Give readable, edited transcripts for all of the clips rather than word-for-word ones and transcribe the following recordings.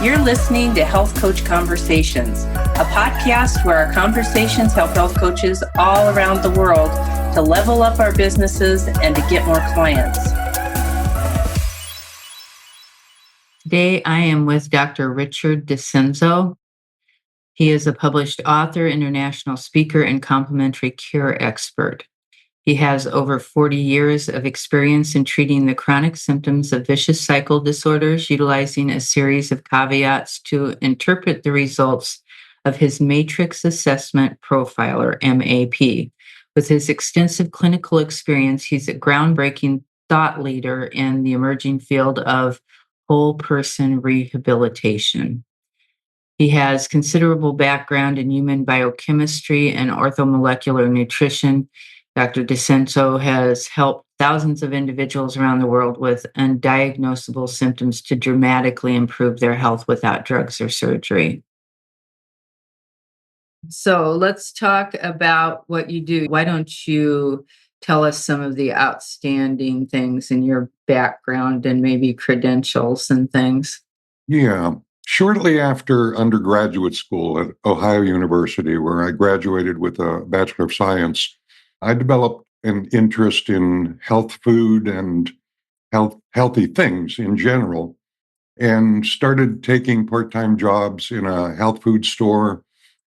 You're listening to Health Coach Conversations, a podcast where our conversations help health coaches all around the world to level up our businesses and to get more clients. Today, I am with Dr. Richard DiCenso. He is a published author, international speaker, and complementary care expert. He has over 40 years of experience in treating the chronic symptoms of vicious cycle disorders, utilizing a series of caveats to interpret the results of his Matrix Assessment Profiler, MAP. With his extensive clinical experience, he's a groundbreaking thought leader in the emerging field of whole person rehabilitation. He has considerable background in human biochemistry and orthomolecular nutrition. Dr. DiCenso has helped thousands of individuals around the world with undiagnosable symptoms to dramatically improve their health without drugs or surgery. So let's talk about what you do. Why don't you tell us some of the outstanding things in your background and maybe credentials and things? Yeah. Shortly after undergraduate school at Ohio University, where I graduated with a Bachelor of Science, I developed an interest in health food and healthy things in general, and started taking part-time jobs in a health food store.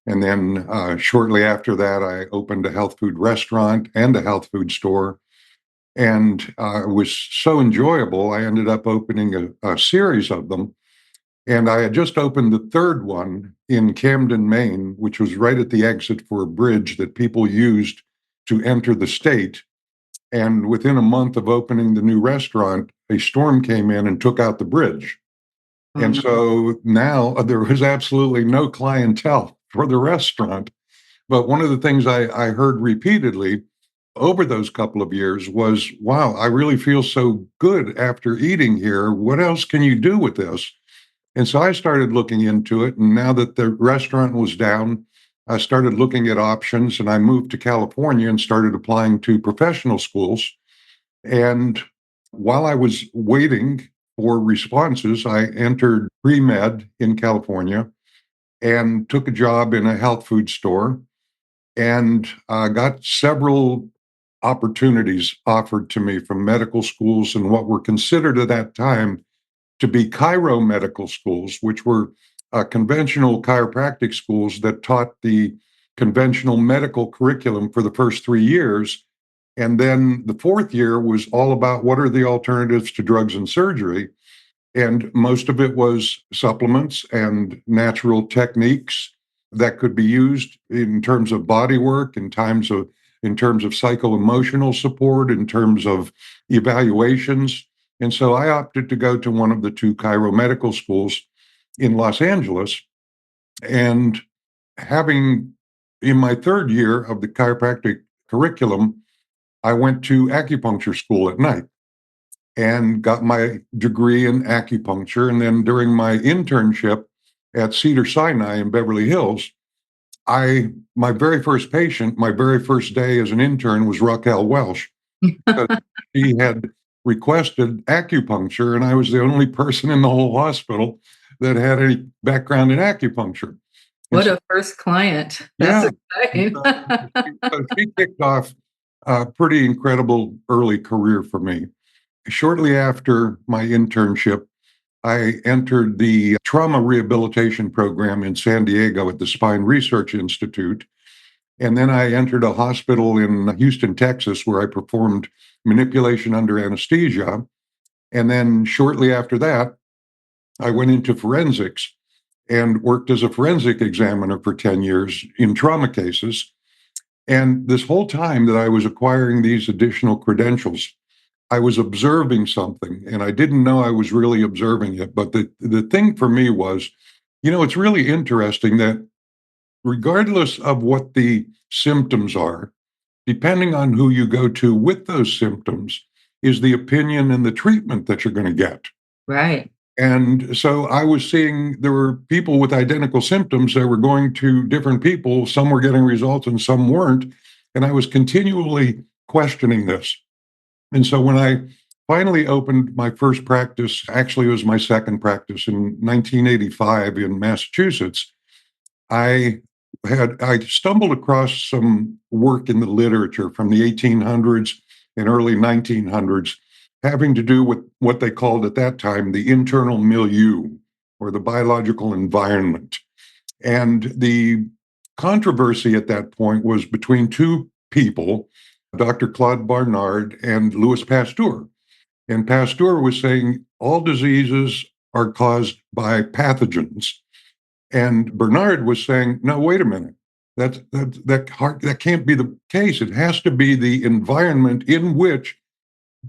And then shortly after that, I opened a health food restaurant and a health food store. And it was so enjoyable, I ended up opening a series of them. And I had just opened the third one in Camden, Maine, which was right at the exit for a bridge that people used to enter the state. And within a month of opening the new restaurant, a storm came in and took out the bridge. And so now there was absolutely no clientele for the restaurant. But one of the things I heard repeatedly over those couple of years was, wow, I really feel so good after eating here. What else can you do with this? And so I started looking into it. And now that the restaurant was down, I started looking at options, and I moved to California and started applying to professional schools. And while I was waiting for responses, I entered pre-med in California and took a job in a health food store, and got several opportunities offered to me from medical schools and what were considered at that time to be chiro-medical schools, which were conventional chiropractic schools that taught the conventional medical curriculum for the first 3 years. And then the fourth year was all about what are the alternatives to drugs and surgery. And most of it was supplements and natural techniques that could be used in terms of body work, in terms of psycho-emotional support, in terms of evaluations. And so I opted to go to one of the two chiro-medical schools in Los Angeles. And having, in my third year of the chiropractic curriculum, I went to acupuncture school at night and got my degree in acupuncture. And then during my internship at Cedars-Sinai in Beverly Hills, my very first patient, my very first day as an intern was Raquel Welsh. She had requested acupuncture, and I was the only person in the whole hospital that had any background in acupuncture. What a first client. That's exciting. So she kicked off a pretty incredible early career for me. Shortly after my internship, I entered the trauma rehabilitation program in San Diego at the Spine Research Institute. And then I entered a hospital in Houston, Texas, where I performed manipulation under anesthesia. And then shortly after that, I went into forensics and worked as a forensic examiner for 10 years in trauma cases. And this whole time that I was acquiring these additional credentials, I was observing something, and I didn't know I was really observing it. But the thing for me was, it's really interesting that regardless of what the symptoms are, depending on who you go to with those symptoms, is the opinion and the treatment that you're going to get. Right. And so I was seeing there were people with identical symptoms that were going to different people. Some were getting results and some weren't. And I was continually questioning this. And so when I finally opened my first practice. Actually, it was my second practice in 1985 in Massachusetts. I stumbled across some work in the literature from the 1800s and early 1900s having to do with what they called at that time the internal milieu or the biological environment. And the controversy at that point was between two people, Dr. Claude Barnard and Louis Pasteur. And Pasteur was saying all diseases are caused by pathogens. And Bernard was saying, no, wait a minute. That can't be the case. It has to be the environment in which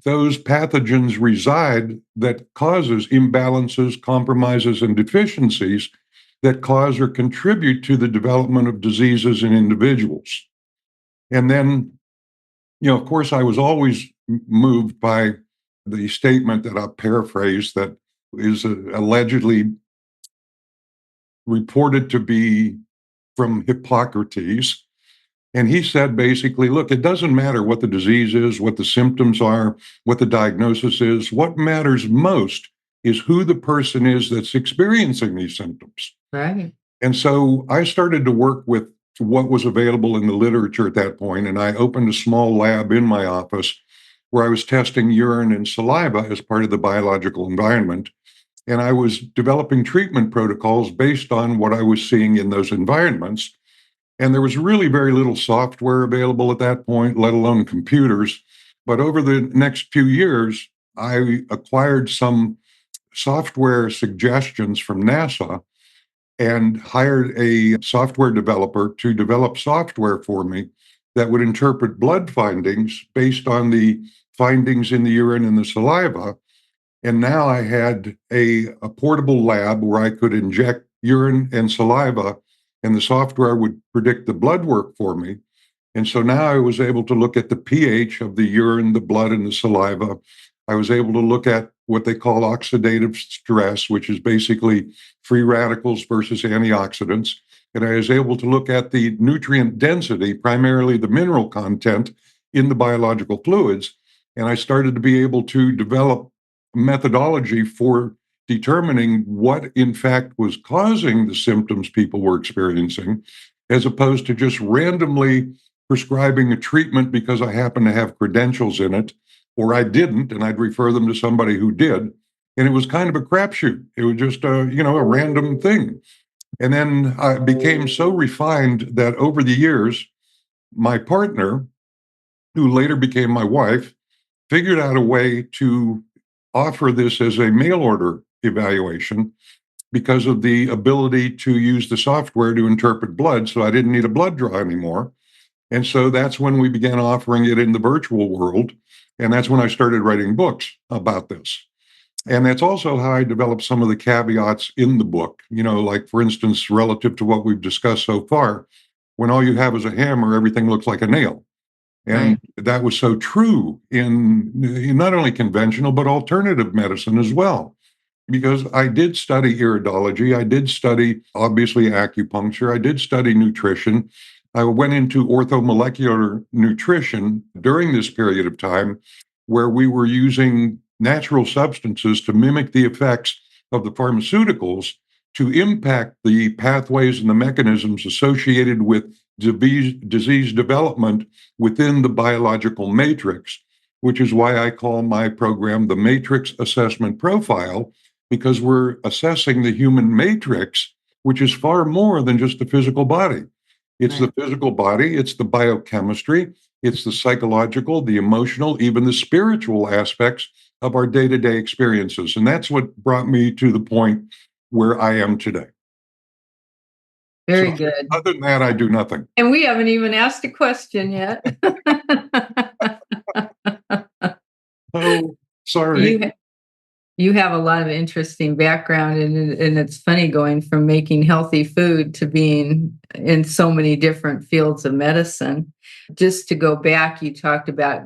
those pathogens reside that causes imbalances, compromises, and deficiencies that cause or contribute to the development of diseases in individuals. And then, of course, I was always moved by the statement that I'll paraphrase that is allegedly reported to be from Hippocrates. And he said basically, look, it doesn't matter what the disease is, what the symptoms are, what the diagnosis is. What matters most is who the person is that's experiencing these symptoms. Right. And so I started to work with what was available in the literature at that point, and I opened a small lab in my office where I was testing urine and saliva as part of the biological environment. And I was developing treatment protocols based on what I was seeing in those environments. And there was really very little software available at that point, let alone computers. But over the next few years, I acquired some software suggestions from NASA and hired a software developer to develop software for me that would interpret blood findings based on the findings in the urine and the saliva. And now I had a portable lab where I could inject urine and saliva, and the software would predict the blood work for me. And so now I was able to look at the pH of the urine, the blood, and the saliva. I was able to look at what they call oxidative stress, which is basically free radicals versus antioxidants. And I was able to look at the nutrient density, primarily the mineral content in the biological fluids. And I started to be able to develop methodology for determining what in fact was causing the symptoms people were experiencing, as opposed to just randomly prescribing a treatment because I happen to have credentials in it, or I didn't, and I'd refer them to somebody who did. And it was kind of a crapshoot. It was just a random thing. And then I became so refined that over the years, my partner, who later became my wife, figured out a way to offer this as a mail order evaluation because of the ability to use the software to interpret blood. So I didn't need a blood draw anymore. And so that's when we began offering it in the virtual world. And that's when I started writing books about this. And that's also how I developed some of the caveats in the book, like, for instance, relative to what we've discussed so far, when all you have is a hammer, everything looks like a nail. And that was so true in not only conventional, but alternative medicine as well. Because I did study iridology. I did study, obviously, acupuncture. I did study nutrition. I went into orthomolecular nutrition during this period of time where we were using natural substances to mimic the effects of the pharmaceuticals to impact the pathways and the mechanisms associated with disease development within the biological matrix, which is why I call my program the Matrix Assessment Profile, because we're assessing the human matrix, which is far more than just the physical body. It's the physical body, it's the biochemistry, it's the psychological, the emotional, even the spiritual aspects of our day-to-day experiences. And that's what brought me to the point where I am today. Very good. Other than that, I do nothing. And we haven't even asked a question yet. Oh, sorry. You have a lot of interesting background, and it's funny going from making healthy food to being in so many different fields of medicine. Just to go back, you talked about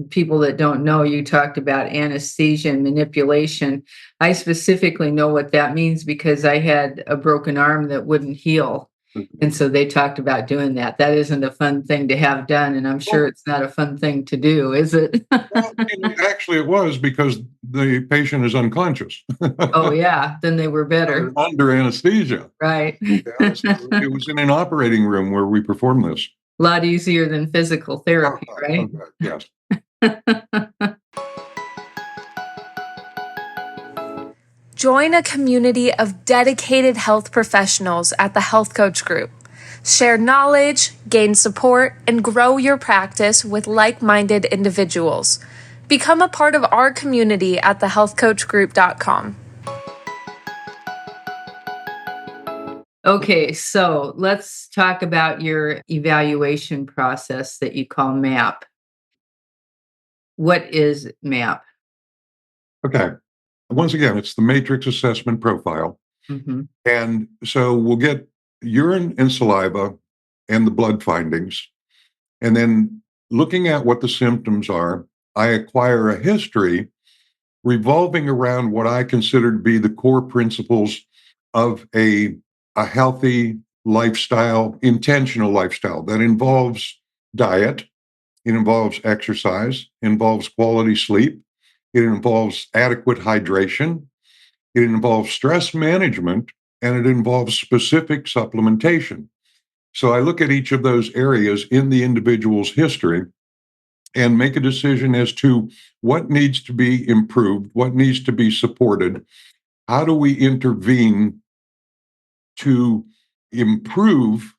people that don't know, you talked about anesthesia and manipulation. I specifically know what that means because I had a broken arm that wouldn't heal. And so they talked about doing that. That isn't a fun thing to have done, and I'm sure it's not a fun thing to do, is it? Well, actually, it was because the patient is unconscious. Oh, yeah, then they were They're better. under anesthesia. Right. Yeah, so it was in an operating room where we performed this. A lot easier than physical therapy, right? Okay, yes. Join a community of dedicated health professionals at the Health Coach Group. Share knowledge, gain support, and grow your practice with like-minded individuals. Become a part of our community at thehealthcoachgroup.com. Okay, so let's talk about your evaluation process that you call MAP. What is MAP? Okay. Once again, it's the matrix assessment profile. Mhm. And so we'll get urine and saliva and the blood findings. And then looking at what the symptoms are, I acquire a history revolving around what I consider to be the core principles of a healthy lifestyle, intentional lifestyle that involves diet, it involves exercise, involves quality sleep, it involves adequate hydration, it involves stress management, and it involves specific supplementation. So I look at each of those areas in the individual's history and make a decision as to what needs to be improved, what needs to be supported, how do we intervene to improve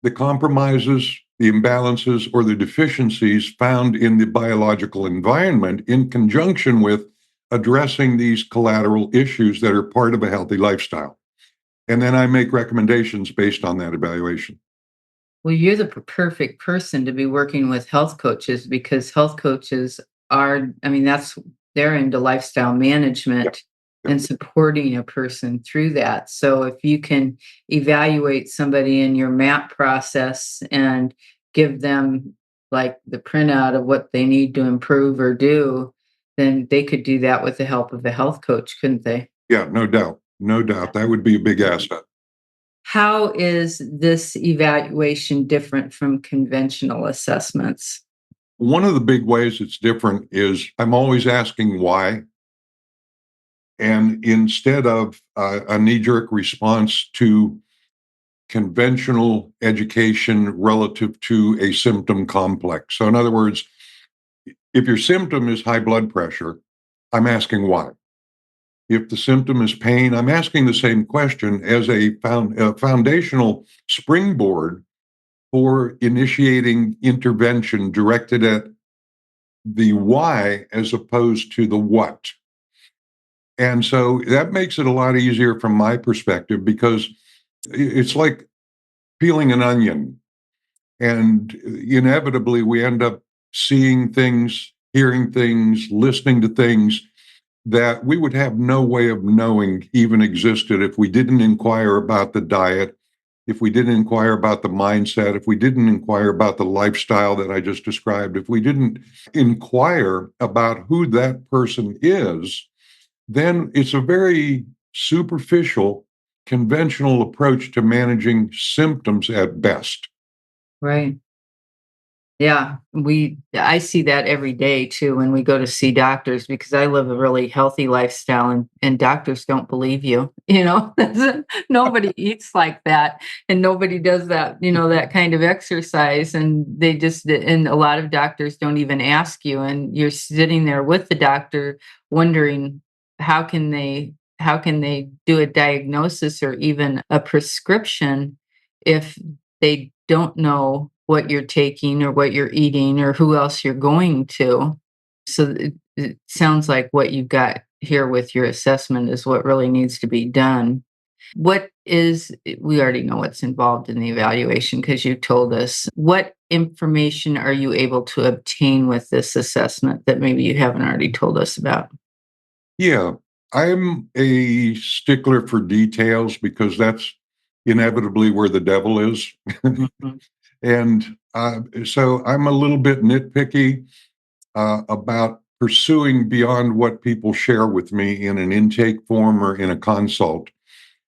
the compromises, the imbalances, or the deficiencies found in the biological environment in conjunction with addressing these collateral issues that are part of a healthy lifestyle. And then I make recommendations based on that evaluation. Well, you're the perfect person to be working with health coaches because health coaches are, I mean, they're into lifestyle management Yeah. and supporting a person through that. So if you can evaluate somebody in your MAP process and give them like the printout of what they need to improve or do, then they could do that with the help of a health coach, couldn't they? Yeah, no doubt. No doubt. That would be a big asset. How is this evaluation different from conventional assessments? One of the big ways it's different is I'm always asking why. And instead of a knee jerk response to conventional education relative to a symptom complex. So, in other words, if your symptom is high blood pressure, I'm asking why. If the symptom is pain, I'm asking the same question as a foundational springboard for initiating intervention directed at the why as opposed to the what. And so that makes it a lot easier from my perspective because it's like peeling an onion. And inevitably, we end up seeing things, hearing things, listening to things that we would have no way of knowing even existed if we didn't inquire about the diet, if we didn't inquire about the mindset, if we didn't inquire about the lifestyle that I just described, if we didn't inquire about who that person is, then it's a very superficial, conventional approach to managing symptoms at best. Right. Yeah, I see that every day too when we go to see doctors because I live a really healthy lifestyle and doctors don't believe you. Nobody eats like that and nobody does that, that kind of exercise and and a lot of doctors don't even ask you and you're sitting there with the doctor wondering how can they do a diagnosis or even a prescription if they don't know what you're taking or what you're eating or who else you're going to. So it sounds like what you've got here with your assessment is what really needs to be done. We already know what's involved in the evaluation because you told us. What information are you able to obtain with this assessment that maybe you haven't already told us about? Yeah, I'm a stickler for details because that's inevitably where the devil is. Mhm. And so I'm a little bit nitpicky about pursuing beyond what people share with me in an intake form or in a consult.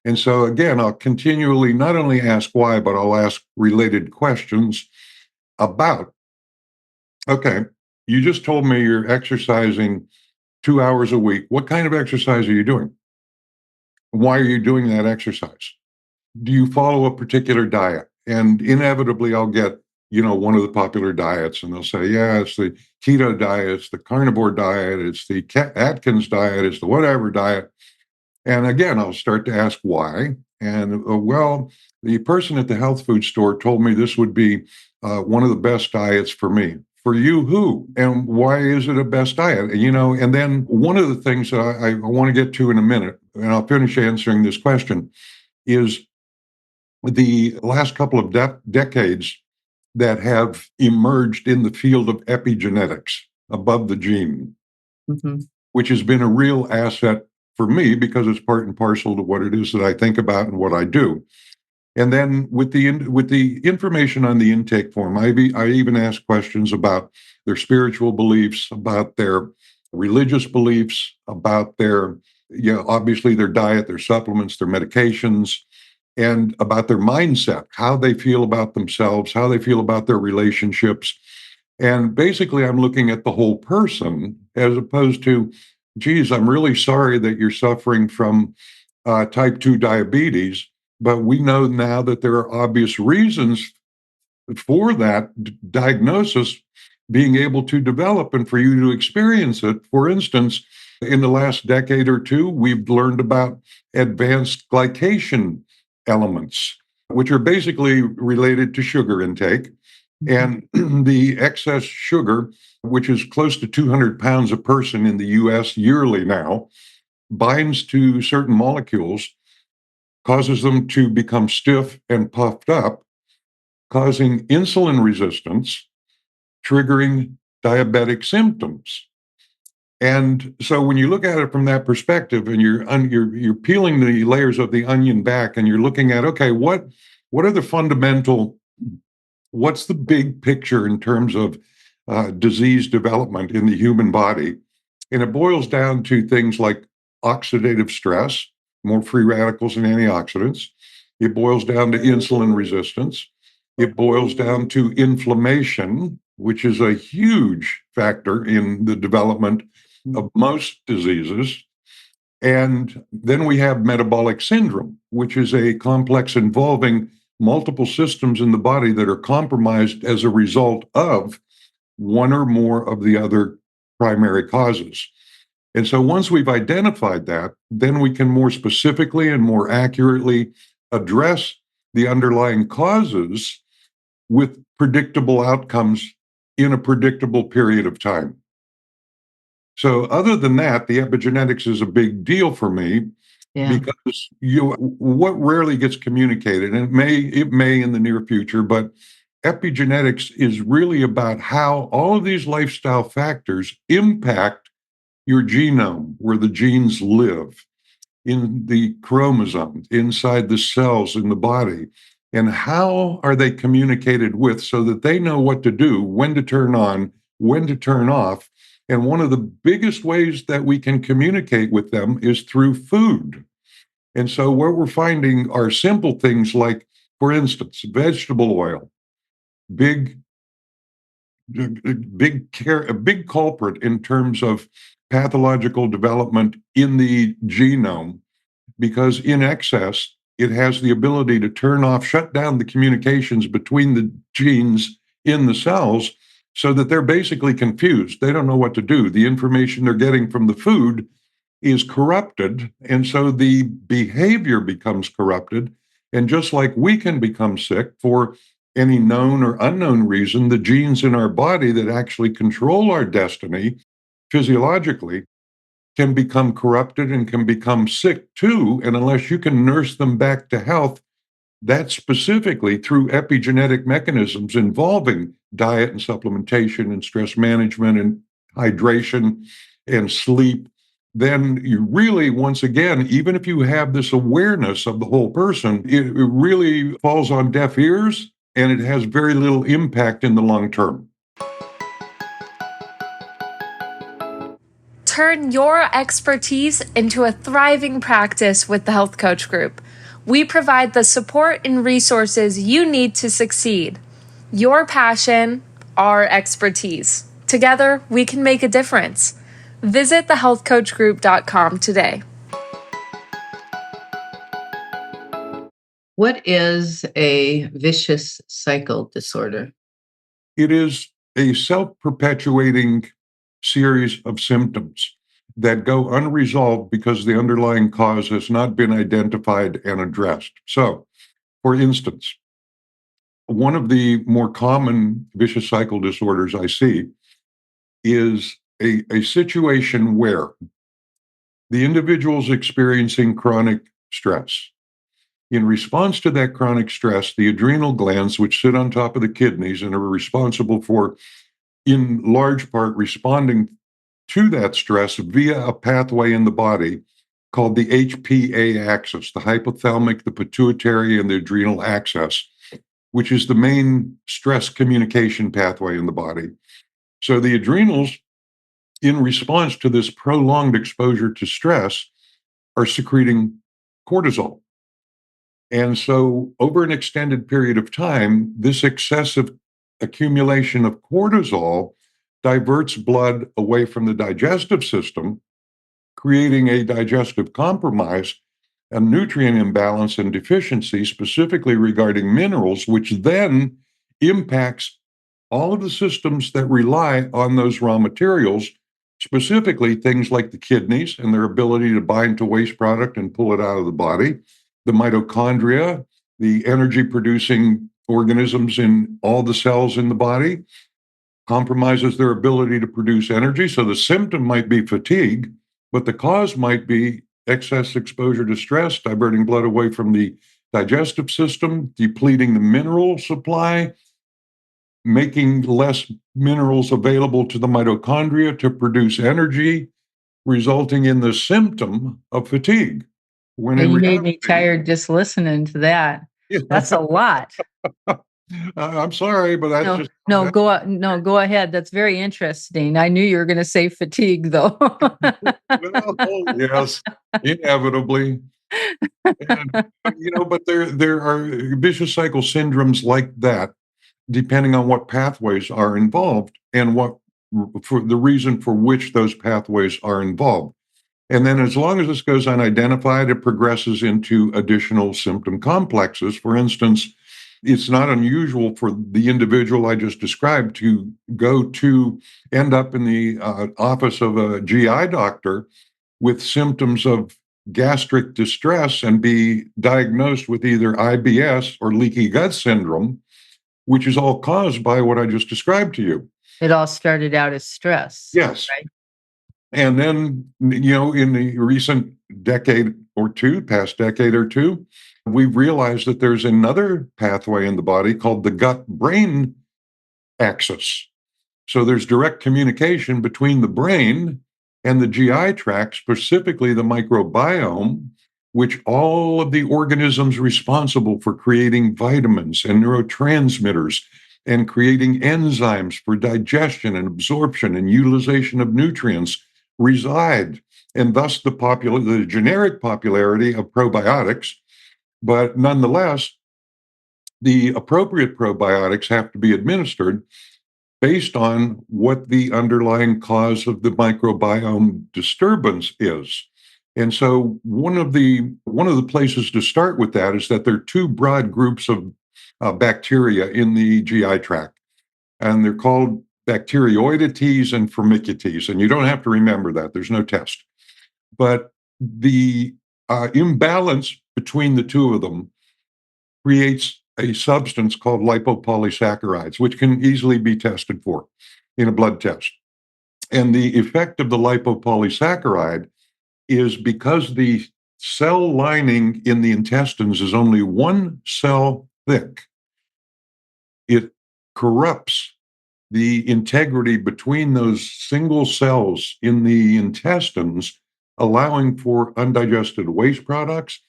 And so again, I'll continually not only ask why, but I'll ask related questions about, okay, you just told me you're exercising 2 hours a week. What kind of exercise are you doing? Why are you doing that exercise? Do you follow a particular diet? And inevitably, I'll get, one of the popular diets, and they'll say, yeah, it's the keto diet, it's the carnivore diet, it's the Atkins diet, it's the whatever diet. And again, I'll start to ask why. And well, the person at the health food store told me this would be one of the best diets for me. For you, who? And why is it a best diet? And then one of the things that I want to get to in a minute, and I'll finish answering this question, is the last couple of decades that have emerged in the field of epigenetics above the gene, Mhm. which has been a real asset for me because it's part and parcel to what it is that I think about and what I do. And then with the information on the intake form, I even ask questions about their spiritual beliefs, about their religious beliefs, about their, obviously their diet, their supplements, their medications, and about their mindset, how they feel about themselves, how they feel about their relationships. And basically, I'm looking at the whole person as opposed to, geez, I'm really sorry that you're suffering from type 2 diabetes, but we know now that there are obvious reasons for that diagnosis being able to develop and for you to experience it. For instance, in the last decade or two, we've learned about advanced glycation elements, which are basically related to sugar intake. And the excess sugar, which is close to 200 pounds a person in the US yearly now, binds to certain molecules, causes them to become stiff and puffed up, causing insulin resistance, triggering diabetic symptoms. And so when you look at it from that perspective and you're peeling the layers of the onion back and you're looking at, okay, what are the fundamental, what's the big picture in terms of disease development in the human body? And it boils down to things like oxidative stress, more free radicals and antioxidants. It boils down to insulin resistance. It boils down to inflammation, which is a huge factor in the development of most diseases. And then we have metabolic syndrome, which is a complex involving multiple systems in the body that are compromised as a result of one or more of the other primary causes. And so once we've identified that, then we can more specifically and more accurately address the underlying causes with predictable outcomes in a predictable period of time. So other than that, the epigenetics is a big deal for me Yeah. because what rarely gets communicated, and it may in the near future, but epigenetics is really about how all of these lifestyle factors impact your genome, where the genes live, in the chromosomes, inside the cells in the body, and how are they communicated with so that they know what to do, when to turn on, when to turn off. And one of the biggest ways that we can communicate with them is through food. And so what we're finding are simple things like, for instance, vegetable oil, big a big culprit in terms of pathological development in the genome, because in excess it has the ability to shut down the communications between the genes in the cells so that they're basically confused. They don't know what to do. The information they're getting from the food is corrupted, and so the behavior becomes corrupted. And just like we can become sick for any known or unknown reason, the genes in our body that actually control our destiny physiologically can become corrupted and can become sick too. And unless you can nurse them back to health, that's specifically through epigenetic mechanisms involving diet and supplementation and stress management and hydration and sleep, then you really, once again, even if you have this awareness of the whole person, it really falls on deaf ears and it has very little impact in the long term. Turn your expertise into a thriving practice with the Health Coach Group. We provide the support and resources you need to succeed. Your passion, our expertise. Together, we can make a difference. Visit thehealthcoachgroup.com today. What is a vicious cycle disorder? It is a self-perpetuating series of symptoms that go unresolved because the underlying cause has not been identified and addressed. So, for instance, one of the more common vicious cycle disorders I see is a situation where the individual is experiencing chronic stress. In response to that chronic stress, the adrenal glands, which sit on top of the kidneys and are responsible for, in large part, responding to that stress via a pathway in the body called the HPA axis, the hypothalamic, the pituitary, and the adrenal axis, which is the main stress communication pathway in the body. So the adrenals, in response to this prolonged exposure to stress, are secreting cortisol. And so, over an extended period of time, this excessive accumulation of cortisol diverts blood away from the digestive system, creating a digestive compromise, a nutrient imbalance and deficiency, specifically regarding minerals, which then impacts all of the systems that rely on those raw materials, specifically things like the kidneys and their ability to bind to waste product and pull it out of the body, the mitochondria, the energy producing organisms in all the cells in the body, compromises their ability to produce energy. So the symptom might be fatigue, but the cause might be excess exposure to stress, diverting blood away from the digestive system, depleting the mineral supply, making less minerals available to the mitochondria to produce energy, resulting in the symptom of fatigue. When in You made me reality, tired just listening to that. That's a lot. I'm sorry, but that's just Go ahead. That's very interesting. I knew you were going to say fatigue, though. well, yes, inevitably. And, but there are vicious cycle syndromes like that, depending on what pathways are involved and what for the reason for which those pathways are involved. And then as long as this goes unidentified, it progresses into additional symptom complexes. For instance, it's not unusual for the individual I just described to end up in the office of a GI doctor with symptoms of gastric distress and be diagnosed with either IBS or leaky gut syndrome, which is all caused by what I just described to you. It all started out as stress. Yes. Right? And then, in the recent past decade or two, we've realized that there's another pathway in the body called the gut-brain axis. So there's direct communication between the brain and the GI tract, specifically the microbiome, which all of the organisms responsible for creating vitamins and neurotransmitters and creating enzymes for digestion and absorption and utilization of nutrients reside, and thus the generic popularity of probiotics. But nonetheless, the appropriate probiotics have to be administered based on what the underlying cause of the microbiome disturbance is. And so one of the places to start with that is that there are two broad groups of bacteria in the GI tract, and they're called Bacteroidetes and Firmicutes. And you don't have to remember that. There's no test. But the imbalance between the two of them creates a substance called lipopolysaccharides, which can easily be tested for in a blood test. And the effect of the lipopolysaccharide is because the cell lining in the intestines is only one cell thick, it corrupts the integrity between those single cells in the intestines, allowing for undigested waste products,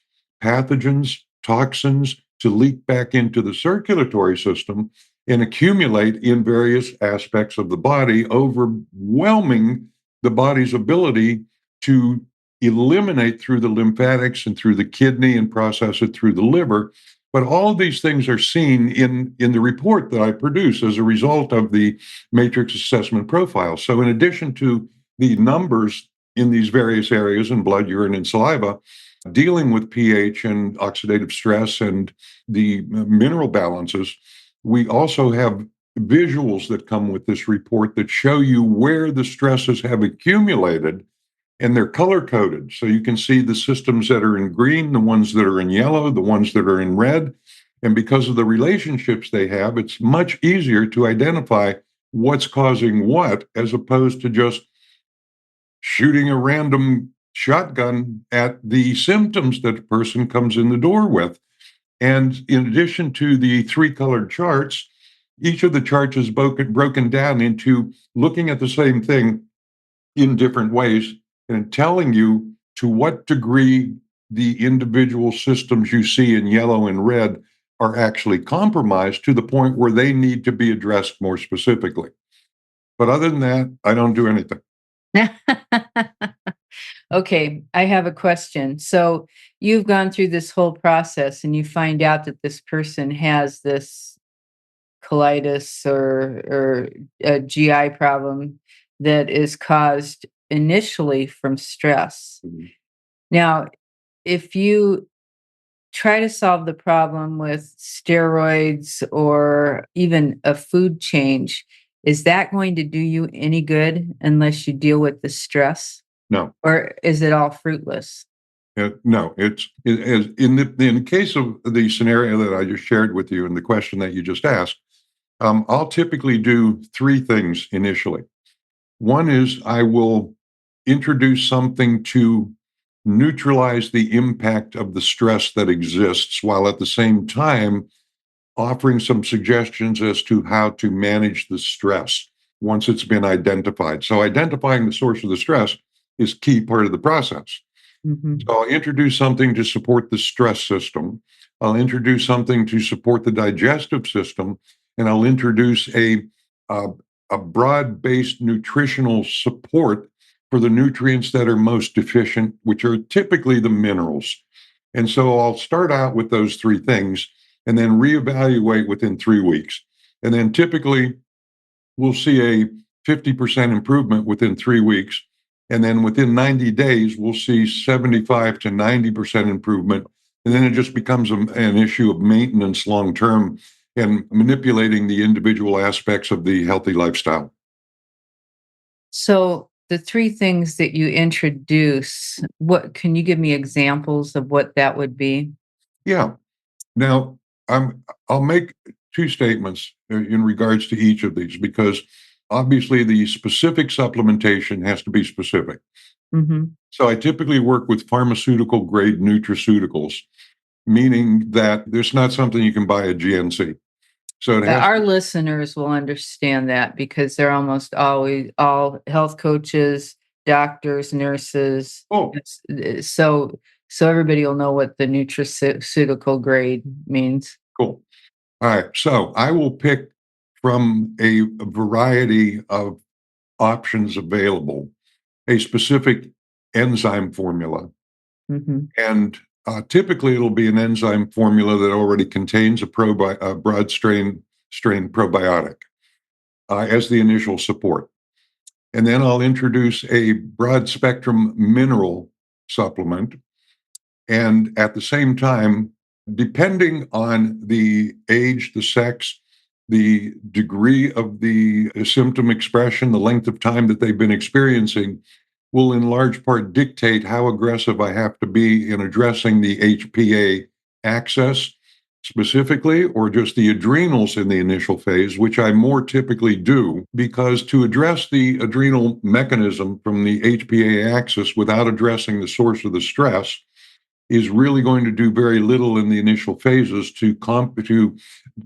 pathogens, toxins to leak back into the circulatory system and accumulate in various aspects of the body, overwhelming the body's ability to eliminate through the lymphatics and through the kidney and process it through the liver. But all of these things are seen in the report that I produce as a result of the matrix assessment profile. So in addition to the numbers in these various areas in blood, urine, and saliva, dealing with pH and oxidative stress and the mineral balances, we also have visuals that come with this report that show you where the stresses have accumulated, and they're color coded. So you can see the systems that are in green, the ones that are in yellow, the ones that are in red. And because of the relationships they have, it's much easier to identify what's causing what, as opposed to just shooting a random shotgun at the symptoms that a person comes in the door with. And in addition to the three colored charts, each of the charts is broken down into looking at the same thing in different ways and telling you to what degree the individual systems you see in yellow and red are actually compromised to the point where they need to be addressed more specifically. But other than that, I don't do anything. Okay, I have a question. So you've gone through this whole process and you find out that this person has this colitis or a GI problem that is caused initially from stress. Mhm. Now, if you try to solve the problem with steroids or even a food change, is that going to do you any good unless you deal with the stress? No. Or is it all fruitless? No, as in the case of the scenario that I just shared with you and the question that you just asked, I'll typically do three things initially. One is I will introduce something to neutralize the impact of the stress that exists, while at the same time offering some suggestions as to how to manage the stress once it's been identified. So identifying the source of the stress is key part of the process. Mhm. So I'll introduce something to support the stress system. I'll introduce something to support the digestive system, and I'll introduce a, a broad-based nutritional support for the nutrients that are most deficient, which are typically the minerals. And so I'll start out with those three things and then reevaluate within 3 weeks. And then typically we'll see a 50% improvement within 3 weeks. And then within 90 days, we'll see 75 to 90% improvement. And then it just becomes an issue of maintenance long term and manipulating the individual aspects of the healthy lifestyle. So the three things that you introduce, what can you give me examples of what that would be? Yeah. Now, I'll make two statements in regards to each of these because obviously the specific supplementation has to be specific. Mhm. So I typically work with pharmaceutical grade nutraceuticals, meaning that there's not something you can buy at GNC. So it has Our listeners will understand that because they're almost always all health coaches, doctors, nurses. oh, So everybody will know what the nutraceutical grade means. cool. All right. So I will pick from a variety of options available a specific enzyme formula. Mhm. And typically it'll be an enzyme formula that already contains a broad strain probiotic as the initial support. And then I'll introduce a broad spectrum mineral supplement. And at the same time, depending on the age, the sex, the degree of the symptom expression, the length of time that they've been experiencing, will in large part dictate how aggressive I have to be in addressing the HPA axis specifically, or just the adrenals in the initial phase, which I more typically do, because to address the adrenal mechanism from the HPA axis without addressing the source of the stress is really going to do very little in the initial phases to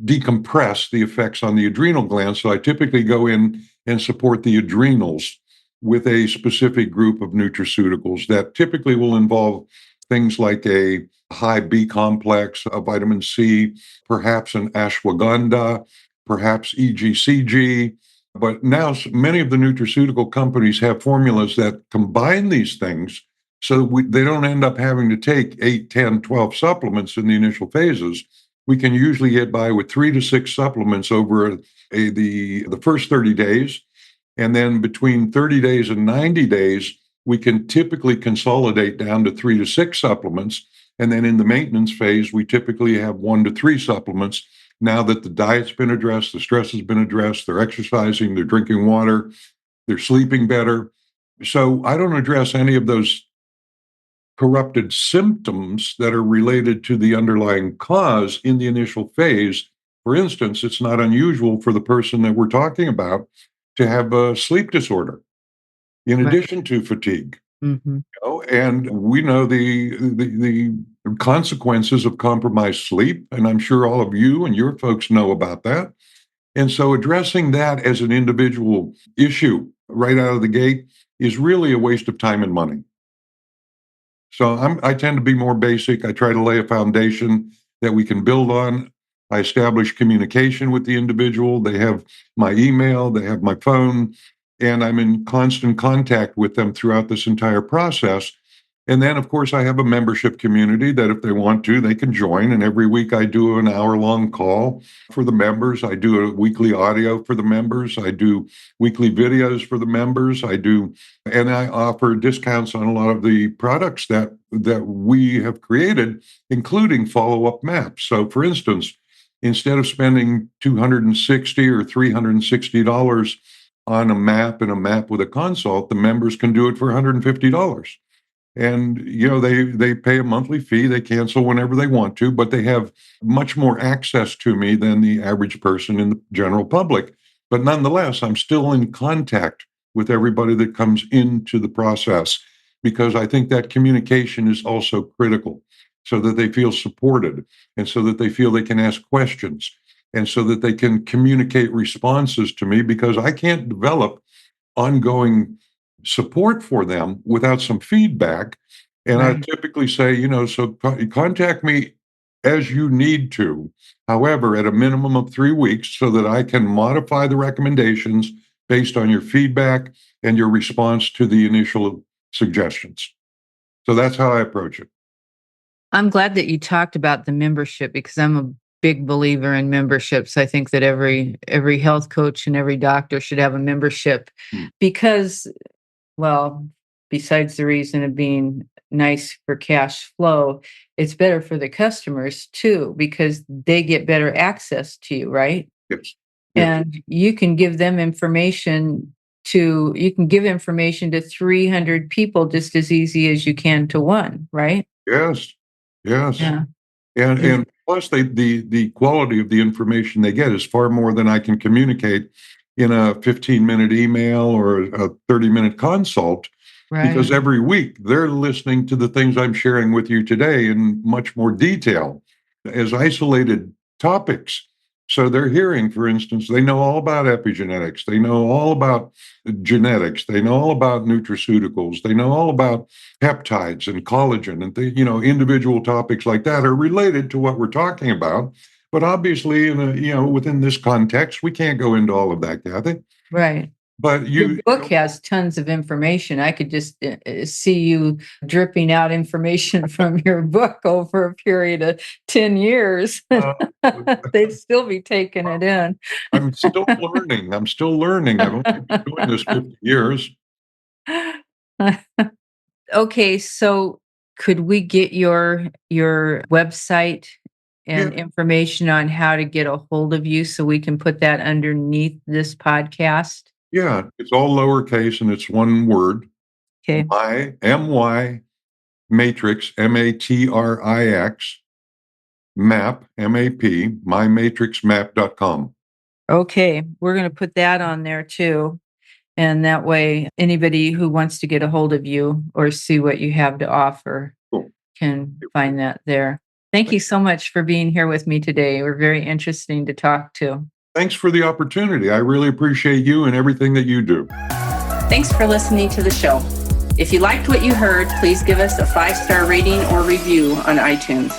decompress the effects on the adrenal glands. So I typically go in and support the adrenals with a specific group of nutraceuticals that typically will involve things like a high B complex, a vitamin C, perhaps an ashwagandha, perhaps EGCG. But now many of the nutraceutical companies have formulas that combine these things so they don't end up having to take 8, 10, 12 supplements in the initial phases. We can usually get by with 3 to 6 supplements over the first 30 days. And then between 30 days and 90 days, we can typically consolidate down to 3 to 6 supplements. And then in the maintenance phase, we typically have 1 to 3 supplements. Now that the diet's been addressed, the stress has been addressed, they're exercising, they're drinking water, they're sleeping better. So I don't address any of those corrupted symptoms that are related to the underlying cause in the initial phase. For instance, it's not unusual for the person that we're talking about to have a sleep disorder in addition to fatigue. Mm-hmm. And we know the consequences of compromised sleep, and I'm sure all of you and your folks know about that. And so addressing that as an individual issue right out of the gate is really a waste of time and money. So I tend to be more basic. I try to lay a foundation that we can build on. I establish communication with the individual. They have my email, they have my phone, and I'm in constant contact with them throughout this entire process. And then, of course, I have a membership community that if they want to, they can join. And every week I do an hour-long call for the members. I do a weekly audio for the members. I do weekly videos for the members. And I offer discounts on a lot of the products that we have created, including follow-up maps. So, for instance, instead of spending $260 or $360 on a map and a map with a consult, the members can do it for $150. And, they pay a monthly fee. They cancel whenever they want to, but they have much more access to me than the average person in the general public. But nonetheless, I'm still in contact with everybody that comes into the process because I think that communication is also critical so that they feel supported and so that they feel they can ask questions and so that they can communicate responses to me because I can't develop ongoing support for them without some feedback. And I typically say, so contact me as you need to, however, at a minimum of 3 weeks so that I can modify the recommendations based on your feedback and your response to the initial suggestions. So that's how I approach it. I'm glad that you talked about the membership because I'm a big believer in memberships. I think that every health coach and every doctor should have a membership because, well, besides the reason of being nice for cash flow, it's better for the customers too because they get better access to you, right? Yes. And you can give them information to 300 people just as easy as you can to one, right? Yes. Yeah. And plus the quality of the information they get is far more than I can communicate in a 15-minute email or a 30-minute consult. Right. Because every week they're listening to the things I'm sharing with you today in much more detail as isolated topics. So they're hearing, for instance, they know all about epigenetics. They know all about genetics. They know all about nutraceuticals. They know all about peptides and collagen and individual topics like that are related to what we're talking about. But obviously, within this context, we can't go into all of that, Kathy. Right. But your book has tons of information. I could just see you dripping out information from your book over a period of 10 years. They'd still be taking it in. I'm still learning. I've only been doing this 50 years. Okay, so could we get your website and information on how to get a hold of you so we can put that underneath this podcast? Yeah, it's all lowercase and it's one word. Okay. My matrix, MATRIX, map, MAP, mymatrixmap.com. Okay, we're going to put that on there too. And that way, anybody who wants to get a hold of you or see what you have to offer can find that there. Thank you so much for being here with me today. We're very interesting to talk to. Thanks for the opportunity. I really appreciate you and everything that you do. Thanks for listening to the show. If you liked what you heard, please give us a 5-star rating or review on iTunes.